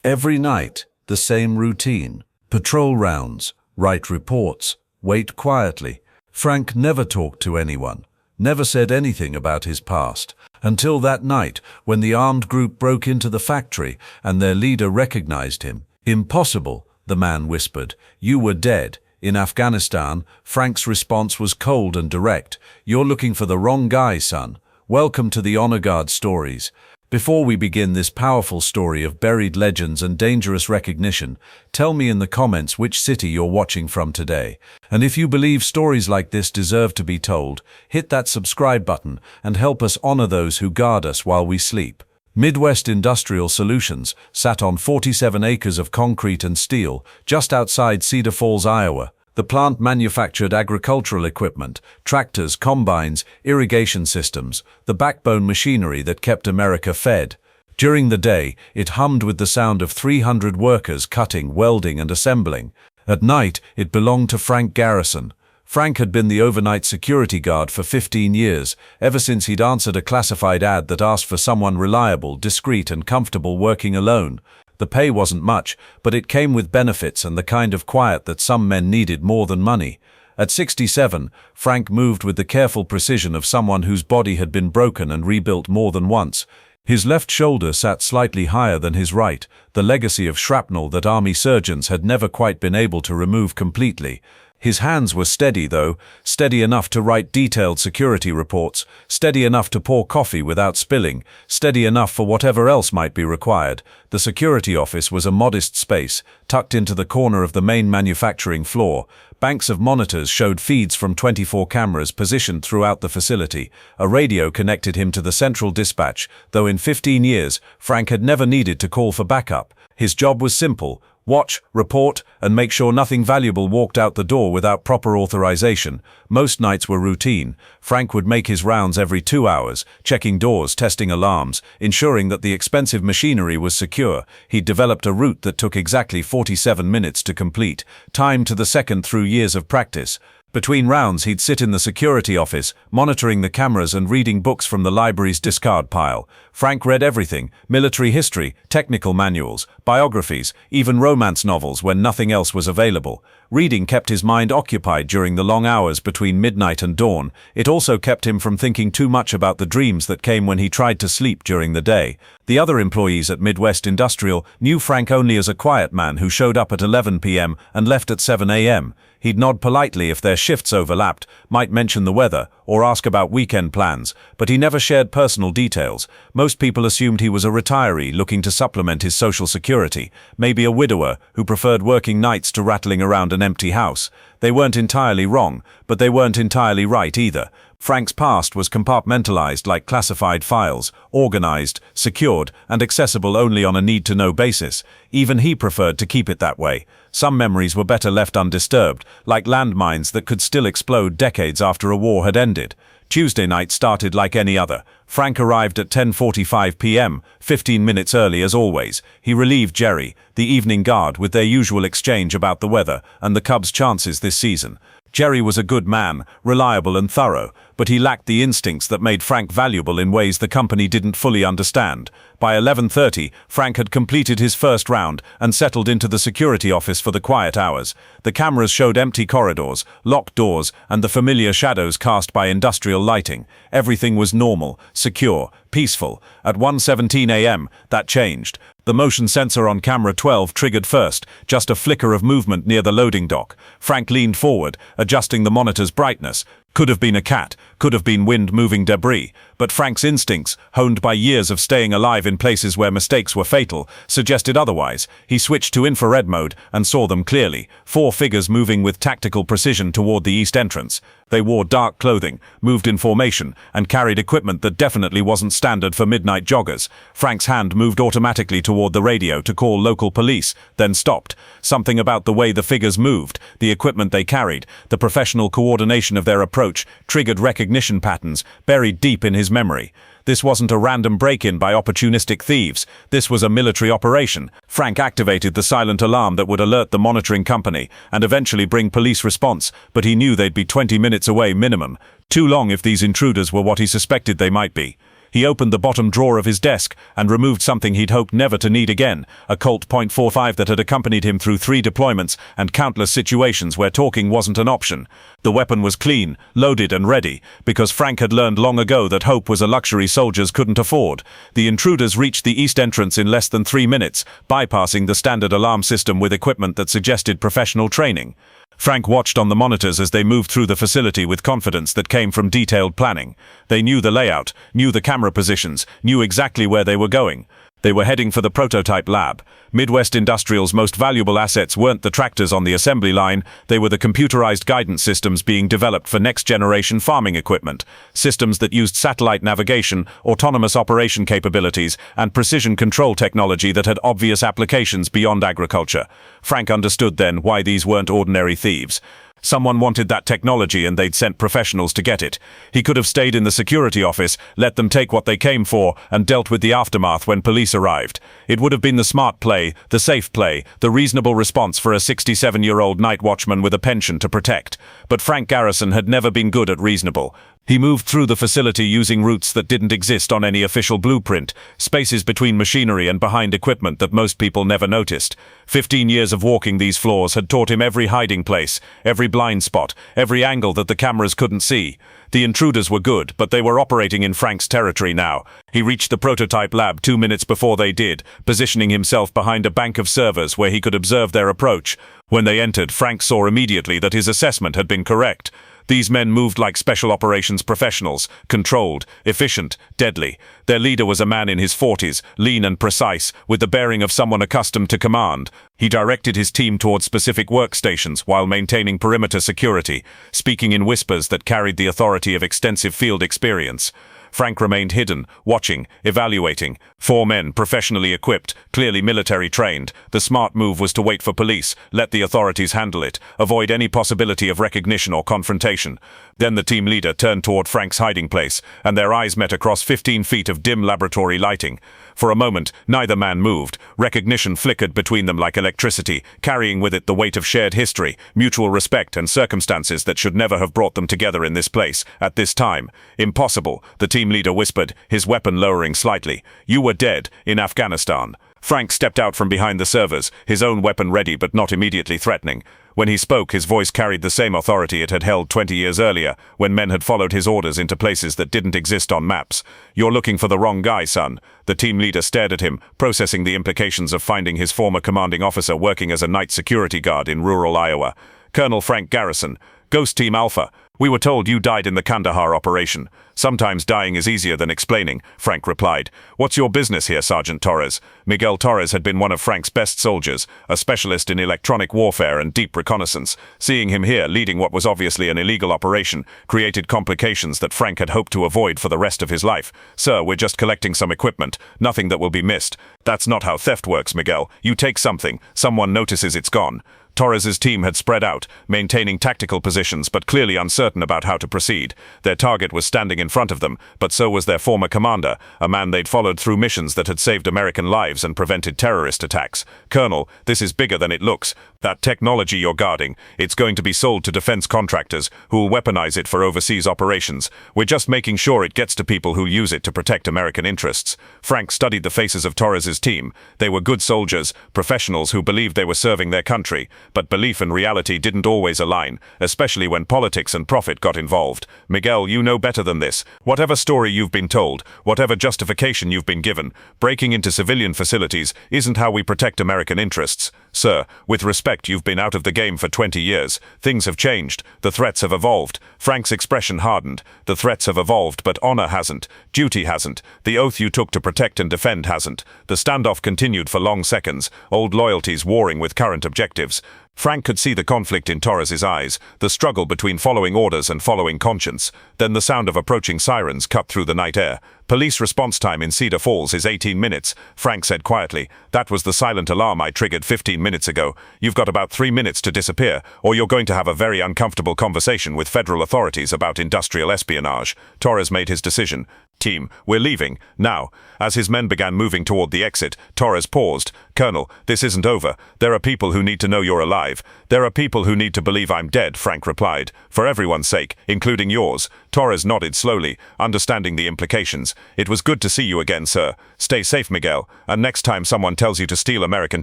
Every night, the same routine. Patrol rounds, write reports, wait quietly. Frank never talked to anyone, never said anything about his past, until that night when the armed group broke into the factory and their leader recognized him. "Impossible," the man whispered. "You were dead." In Afghanistan, Frank's response was cold and direct. "You're looking for the wrong guy, son. Welcome to the Honor Guard stories." Before we begin this powerful story of buried legends and dangerous recognition, tell me in the comments which city you're watching from today. And if you believe stories like this deserve to be told, hit that subscribe button and help us honor those who guard us while we sleep. Midwest Industrial Solutions sat on 47 acres of concrete and steel just outside Cedar Falls, Iowa. The plant manufactured agricultural equipment, tractors, combines, irrigation systems, the backbone machinery that kept America fed. During the day, it hummed with the sound of 300 workers cutting, welding, and assembling. At night, it belonged to Frank Garrison. Frank had been the overnight security guard for 15 years, ever since he'd answered a classified ad that asked for someone reliable, discreet, and comfortable working alone. The pay wasn't much, but it came with benefits and the kind of quiet that some men needed more than money. At 67, Frank moved with the careful precision of someone whose body had been broken and rebuilt more than once. His left shoulder sat slightly higher than his right, the legacy of shrapnel that army surgeons had never quite been able to remove completely. His hands were steady, though, steady enough to write detailed security reports, steady enough to pour coffee without spilling, steady enough for whatever else might be required. The security office was a modest space, tucked into the corner of the main manufacturing floor. Banks of monitors showed feeds from 24 cameras positioned throughout the facility. A radio connected him to the central dispatch, though in 15 years, Frank had never needed to call for backup. His job was simple: watch, report, and make sure nothing valuable walked out the door without proper authorization. Most nights were routine. Frank would make his rounds every 2 hours, checking doors, testing alarms, ensuring that the expensive machinery was secure. He'd developed a route that took exactly 47 minutes to complete, timed to the second through years of practice. Between rounds, he'd sit in the security office, monitoring the cameras and reading books from the library's discard pile. Frank read everything: military history, technical manuals, biographies, even romance novels when nothing else was available. Reading kept his mind occupied during the long hours between midnight and dawn. It also kept him from thinking too much about the dreams that came when he tried to sleep during the day. The other employees at Midwest Industrial knew Frank only as a quiet man who showed up at 11 p.m. and left at 7 a.m. He'd nod politely if their shifts overlapped, might mention the weather, or ask about weekend plans, but he never shared personal details. Most people assumed he was a retiree looking to supplement his social security, maybe a widower who preferred working nights to rattling around an empty house. They weren't entirely wrong, but they weren't entirely right either. Frank's past was compartmentalized like classified files, organized, secured, and accessible only on a need-to-know basis. Even he preferred to keep it that way. Some memories were better left undisturbed, like landmines that could still explode decades after a war had ended. Tuesday night started like any other. Frank arrived at 10:45 p.m., 15 minutes early as always. He relieved Jerry, the evening guard, with their usual exchange about the weather and the Cubs' chances this season. Jerry was a good man, reliable and thorough, but he lacked the instincts that made Frank valuable in ways the company didn't fully understand. By 11:30, Frank had completed his first round and settled into the security office for the quiet hours. The cameras showed empty corridors, locked doors, and the familiar shadows cast by industrial lighting. Everything was normal, secure, peaceful. At 1:17 a.m., that changed. The motion sensor on camera 12 triggered first, just a flicker of movement near the loading dock. Frank leaned forward, adjusting the monitor's brightness. Could have been a cat, could have been wind-moving debris, but Frank's instincts, honed by years of staying alive in places where mistakes were fatal, suggested otherwise. He switched to infrared mode and saw them clearly, 4 figures moving with tactical precision toward the east entrance. They wore dark clothing, moved in formation, and carried equipment that definitely wasn't standard for midnight joggers. Frank's hand moved automatically toward the radio to call local police, then stopped. Something about the way the figures moved, the equipment they carried, the professional coordination of their approach, triggered recognition patterns buried deep in his memory. This wasn't a random break-in by opportunistic thieves. This was a military operation. Frank activated the silent alarm that would alert the monitoring company and eventually bring police response, but he knew they'd be 20 minutes away minimum. Too long if these intruders were what he suspected they might be. He opened the bottom drawer of his desk and removed something he'd hoped never to need again, a Colt .45 that had accompanied him through 3 deployments and countless situations where talking wasn't an option. The weapon was clean, loaded and ready, because Frank had learned long ago that hope was a luxury soldiers couldn't afford. The intruders reached the east entrance in less than 3 minutes, bypassing the standard alarm system with equipment that suggested professional training. Frank watched on the monitors as they moved through the facility with confidence that came from detailed planning. They knew the layout, knew the camera positions, knew exactly where they were going. They were heading for the prototype lab. Midwest Industrial's most valuable assets weren't the tractors on the assembly line, they were the computerized guidance systems being developed for next-generation farming equipment. Systems that used satellite navigation, autonomous operation capabilities, and precision control technology that had obvious applications beyond agriculture. Frank understood then why these weren't ordinary thieves. Someone wanted that technology and they'd sent professionals to get it. He could have stayed in the security office, let them take what they came for, and dealt with the aftermath when police arrived. It would have been the smart play, the safe play, the reasonable response for a 67-year-old night watchman with a pension to protect. But Frank Garrison had never been good at reasonable. He moved through the facility using routes that didn't exist on any official blueprint, spaces between machinery and behind equipment that most people never noticed. 15 years of walking these floors had taught him every hiding place, every blind spot, every angle that the cameras couldn't see. The intruders were good, but they were operating in Frank's territory now. He reached the prototype lab 2 minutes before they did, positioning himself behind a bank of servers where he could observe their approach. When they entered, Frank saw immediately that his assessment had been correct. These men moved like special operations professionals, controlled, efficient, deadly. Their leader was a man in his 40s, lean and precise, with the bearing of someone accustomed to command. He directed his team towards specific workstations while maintaining perimeter security, speaking in whispers that carried the authority of extensive field experience. Frank remained hidden, watching, evaluating. 4 men, professionally equipped, clearly military trained. The smart move was to wait for police, let the authorities handle it, avoid any possibility of recognition or confrontation. Then the team leader turned toward Frank's hiding place, and their eyes met across 15 feet of dim laboratory lighting. For a moment, neither man moved. Recognition flickered between them like electricity, carrying with it the weight of shared history, mutual respect, and circumstances that should never have brought them together in this place, at this time. Impossible, the team leader whispered, his weapon lowering slightly. You were dead, in Afghanistan. Frank stepped out from behind the servers, his own weapon ready but not immediately threatening. When he spoke, his voice carried the same authority it had held 20 years earlier, when men had followed his orders into places that didn't exist on maps. You're looking for the wrong guy, son. The team leader stared at him, processing the implications of finding his former commanding officer working as a night security guard in rural Iowa. Colonel Frank Garrison, Ghost Team Alpha. We were told you died in the Kandahar operation. Sometimes dying is easier than explaining, Frank replied. What's your business here, Sergeant Torres? Miguel Torres had been one of Frank's best soldiers, a specialist in electronic warfare and deep reconnaissance. Seeing him here leading what was obviously an illegal operation created complications that Frank had hoped to avoid for the rest of his life. Sir, we're just collecting some equipment, nothing that will be missed. That's not how theft works, Miguel. You take something, someone notices it's gone. Torres's team had spread out, maintaining tactical positions but clearly uncertain about how to proceed. Their target was standing in front of them, but so was their former commander, a man they'd followed through missions that had saved American lives and prevented terrorist attacks. Colonel, this is bigger than it looks. That technology you're guarding, it's going to be sold to defense contractors, who'll weaponize it for overseas operations. We're just making sure it gets to people who'll use it to protect American interests. Frank studied the faces of Torres's team. They were good soldiers, professionals who believed they were serving their country. But belief and reality didn't always align, especially when politics and profit got involved. Miguel, you know better than this. Whatever story you've been told, whatever justification you've been given, breaking into civilian facilities isn't how we protect American interests. Sir, with respect, you've been out of the game for 20 years. Things have changed. The threats have evolved. Frank's expression hardened. The threats have evolved, but honor hasn't. Duty hasn't. The oath you took to protect and defend hasn't. The standoff continued for long seconds, old loyalties warring with current objectives. Frank could see the conflict in Torres's eyes, the struggle between following orders and following conscience. Then the sound of approaching sirens cut through the night air. Police response time in Cedar Falls is 18 minutes, Frank said quietly. That was the silent alarm I triggered 15 minutes ago. You've got about 3 minutes to disappear, or you're going to have a very uncomfortable conversation with federal authorities about industrial espionage. Torres made his decision. Team, we're leaving, now. As his men began moving toward the exit, Torres paused, "Colonel, this isn't over. There are people who need to know you're alive. There are people who need to believe I'm dead," Frank replied. "For everyone's sake, including yours." Torres nodded slowly, understanding the implications. "It was good to see you again, sir. Stay safe, Miguel, and next time someone tells you to steal American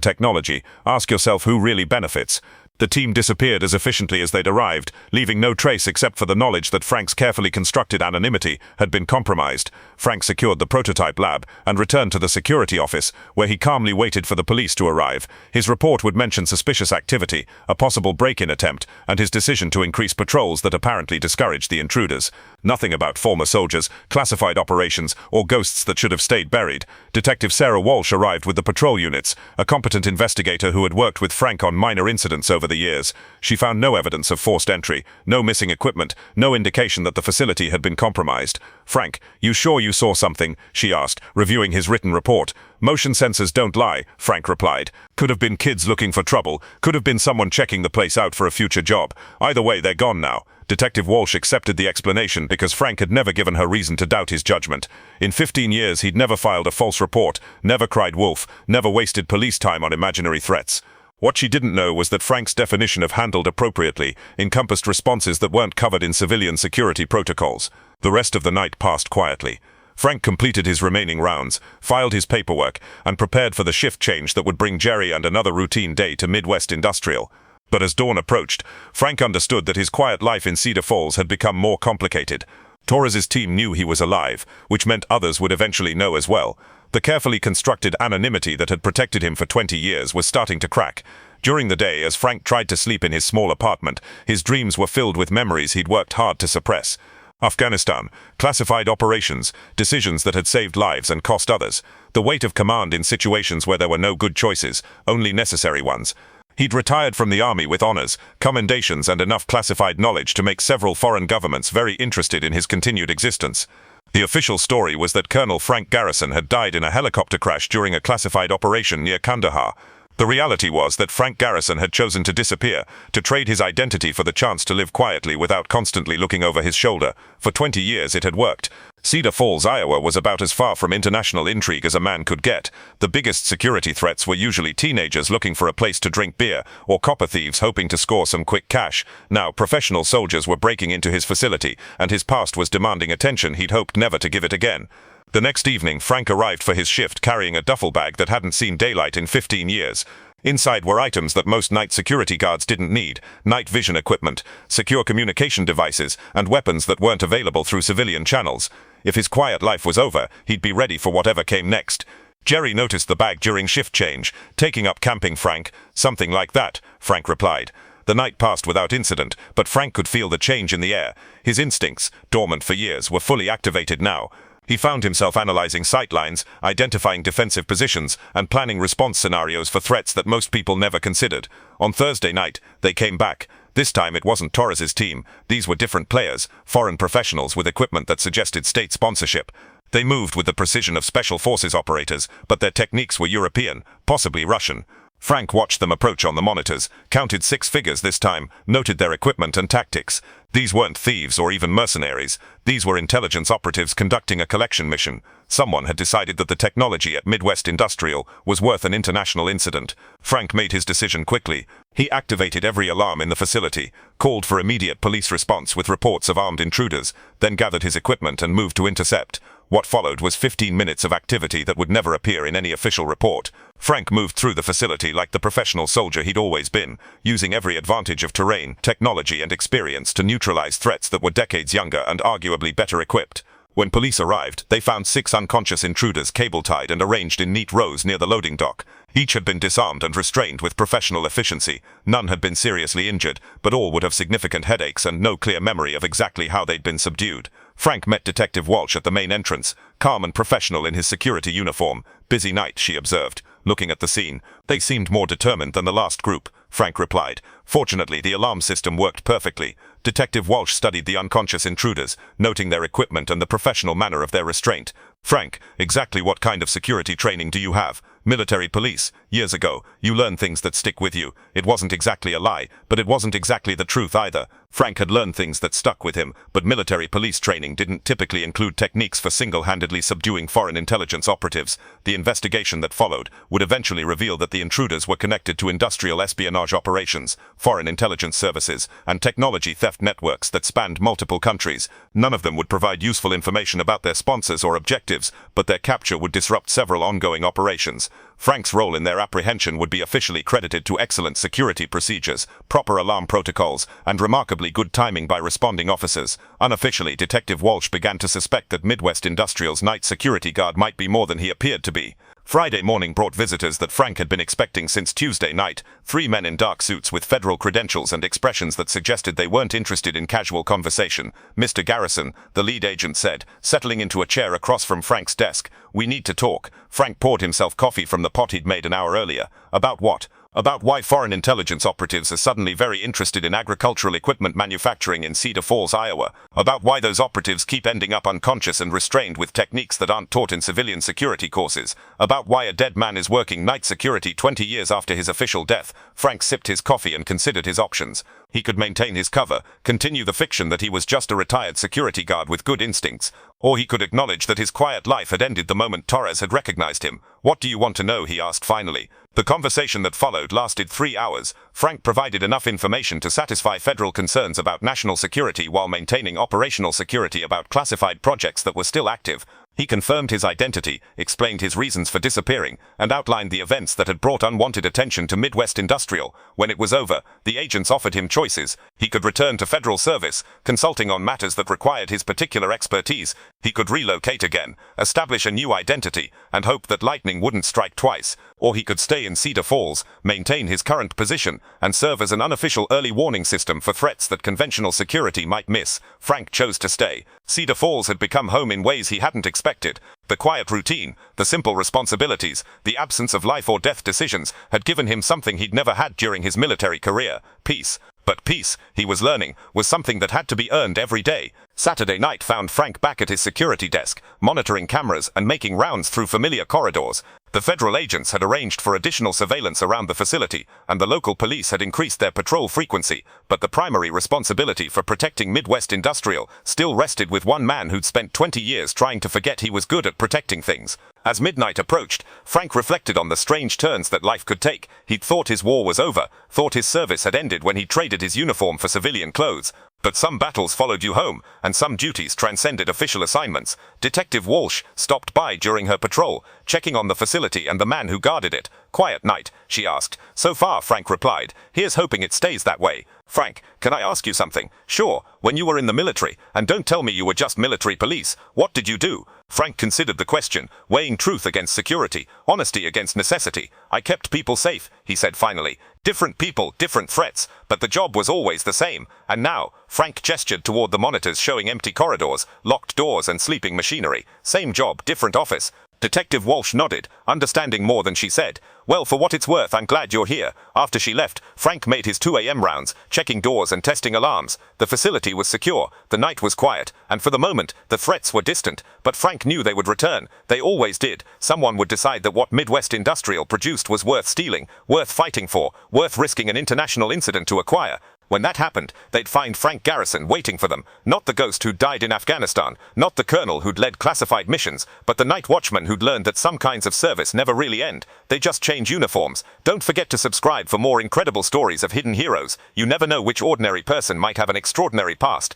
technology, ask yourself who really benefits." The team disappeared as efficiently as they'd arrived, leaving no trace except for the knowledge that Frank's carefully constructed anonymity had been compromised. Frank secured the prototype lab and returned to the security office, where he calmly waited for the police to arrive. His report would mention suspicious activity, a possible break-in attempt, and his decision to increase patrols that apparently discouraged the intruders. Nothing about former soldiers, classified operations, or ghosts that should have stayed buried. Detective Sarah Walsh arrived with the patrol units, a competent investigator who had worked with Frank on minor incidents over the years. She found no evidence of forced entry, no missing equipment, no indication that the facility had been compromised. "Frank, you sure you saw something?" she asked, reviewing his written report. "Motion sensors don't lie," Frank replied. "Could have been kids looking for trouble, could have been someone checking the place out for a future job. Either way, they're gone now." Detective Walsh accepted the explanation because Frank had never given her reason to doubt his judgment. In 15 years, he'd never filed a false report, never cried wolf, never wasted police time on imaginary threats. What she didn't know was that Frank's definition of handled appropriately encompassed responses that weren't covered in civilian security protocols. The rest of the night passed quietly. Frank completed his remaining rounds, filed his paperwork, and prepared for the shift change that would bring Jerry and another routine day to Midwest Industrial. But as dawn approached, Frank understood that his quiet life in Cedar Falls had become more complicated. Torres's team knew he was alive, which meant others would eventually know as well. The carefully constructed anonymity that had protected him for 20 years was starting to crack. During the day, as Frank tried to sleep in his small apartment, his dreams were filled with memories he'd worked hard to suppress. Afghanistan, classified operations, decisions that had saved lives and cost others. The weight of command in situations where there were no good choices, only necessary ones. He'd retired from the army with honors, commendations, and enough classified knowledge to make several foreign governments very interested in his continued existence. The official story was that Colonel Frank Garrison had died in a helicopter crash during a classified operation near Kandahar. The reality was that Frank Garrison had chosen to disappear, to trade his identity for the chance to live quietly without constantly looking over his shoulder. For 20 years it had worked. Cedar Falls, Iowa was about as far from international intrigue as a man could get. The biggest security threats were usually teenagers looking for a place to drink beer, or copper thieves hoping to score some quick cash. Now, professional soldiers were breaking into his facility, and his past was demanding attention he'd hoped never to give it again. The next evening, Frank arrived for his shift carrying a duffel bag that hadn't seen daylight in 15 years. Inside were items that most night security guards didn't need: night vision equipment, secure communication devices, and weapons that weren't available through civilian channels. If his quiet life was over, he'd be ready for whatever came next. Jerry noticed the bag during shift change. "Taking up camping, Frank?" "Something like that," Frank replied. The night passed without incident, but Frank could feel the change in the air. His instincts, dormant for years, were fully activated now. He found himself analyzing sightlines, identifying defensive positions, and planning response scenarios for threats that most people never considered. On Thursday night, they came back. This time it wasn't Torres's team. These were different players, foreign professionals with equipment that suggested state sponsorship. They moved with the precision of special forces operators, but their techniques were European, possibly Russian. Frank watched them approach on the monitors, counted 6 figures this time, noted their equipment and tactics. These weren't thieves or even mercenaries. These were intelligence operatives conducting a collection mission. Someone had decided that the technology at Midwest Industrial was worth an international incident. Frank made his decision quickly. He activated every alarm in the facility, called for immediate police response with reports of armed intruders, then gathered his equipment and moved to intercept. What followed was 15 minutes of activity that would never appear in any official report. Frank moved through the facility like the professional soldier he'd always been, using every advantage of terrain, technology, and experience to neutralize threats that were decades younger and arguably better equipped. When police arrived, they found 6 unconscious intruders cable-tied and arranged in neat rows near the loading dock. Each had been disarmed and restrained with professional efficiency. None had been seriously injured, but all would have significant headaches and no clear memory of exactly how they'd been subdued. Frank met Detective Walsh at the main entrance, calm and professional in his security uniform. "Busy night," she observed, looking at the scene. "They seemed more determined than the last group," Frank replied. "Fortunately, the alarm system worked perfectly." Detective Walsh studied the unconscious intruders, noting their equipment and the professional manner of their restraint. "Frank, exactly what kind of security training do you have?" "Military police. Years ago. You learn things that stick with you." "It wasn't exactly a lie, but it wasn't exactly the truth either." Frank had learned things that stuck with him, but military police training didn't typically include techniques for single-handedly subduing foreign intelligence operatives. The investigation that followed would eventually reveal that the intruders were connected to industrial espionage operations, foreign intelligence services, and technology theft networks that spanned multiple countries. None of them would provide useful information about their sponsors or objectives, but their capture would disrupt several ongoing operations. Frank's role in their apprehension would be officially credited to excellent security procedures, proper alarm protocols, and remarkably good timing by responding officers. Unofficially, Detective Walsh began to suspect that Midwest Industrial's night security guard might be more than he appeared to be. Friday morning brought visitors that Frank had been expecting since Tuesday night, 3 men in dark suits with federal credentials and expressions that suggested they weren't interested in casual conversation. Mr. Garrison, the lead agent said, settling into a chair across from Frank's desk. "We need to talk." Frank poured himself coffee from the pot he'd made an hour earlier. "About what?" "About why foreign intelligence operatives are suddenly very interested in agricultural equipment manufacturing in Cedar Falls, Iowa. About why those operatives keep ending up unconscious and restrained with techniques that aren't taught in civilian security courses. About why a dead man is working night security 20 years after his official death." Frank sipped his coffee and considered his options. He could maintain his cover, continue the fiction that he was just a retired security guard with good instincts, or he could acknowledge that his quiet life had ended the moment Torres had recognized him. "What do you want to know?" he asked finally. The conversation that followed lasted 3 hours. Frank provided enough information to satisfy federal concerns about national security while maintaining operational security about classified projects that were still active. He confirmed his identity, explained his reasons for disappearing, and outlined the events that had brought unwanted attention to Midwest Industrial. When it was over, the agents offered him choices. He could return to federal service, consulting on matters that required his particular expertise. He could relocate again, establish a new identity, and hope that lightning wouldn't strike twice. Or he could stay in Cedar Falls, maintain his current position, and serve as an unofficial early warning system for threats that conventional security might miss. Frank chose to stay. Cedar Falls had become home in ways he hadn't expected. The quiet routine, the simple responsibilities, the absence of life or death decisions had given him something he'd never had during his military career: peace. But peace, he was learning, was something that had to be earned every day. Saturday night found Frank back at his security desk, monitoring cameras and making rounds through familiar corridors. The federal agents had arranged for additional surveillance around the facility, and the local police had increased their patrol frequency, but the primary responsibility for protecting Midwest Industrial still rested with one man who'd spent 20 years trying to forget he was good at protecting things. As midnight approached, Frank reflected on the strange turns that life could take. He'd thought his war was over, thought his service had ended when he traded his uniform for civilian clothes. But some battles followed you home, and some duties transcended official assignments. Detective Walsh stopped by during her patrol, checking on the facility and the man who guarded it. "Quiet night?" she asked. "So far," Frank replied. "Here's hoping it stays that way." "Frank, can I ask you something?" "Sure. When you were in the military, and don't tell me you were just military police, what did you do?" Frank considered the question, weighing truth against security, honesty against necessity. "I kept people safe," he said finally. "Different people, different threats, but the job was always the same. And now," Frank gestured toward the monitors showing empty corridors, locked doors and sleeping machinery. "Same job, different office." Detective Walsh nodded, understanding more than she said. "Well, for what it's worth, I'm glad you're here." After she left, Frank made his 2 a.m. rounds, checking doors and testing alarms. The facility was secure, the night was quiet, and for the moment, the threats were distant. But Frank knew they would return. They always did. Someone would decide that what Midwest Industrial produced was worth stealing, worth fighting for, worth risking an international incident to acquire. When that happened, they'd find Frank Garrison waiting for them. Not the ghost who'd died in Afghanistan, not the colonel who'd led classified missions, but the night watchman who'd learned that some kinds of service never really end. They just change uniforms. Don't forget to subscribe for more incredible stories of hidden heroes. You never know which ordinary person might have an extraordinary past.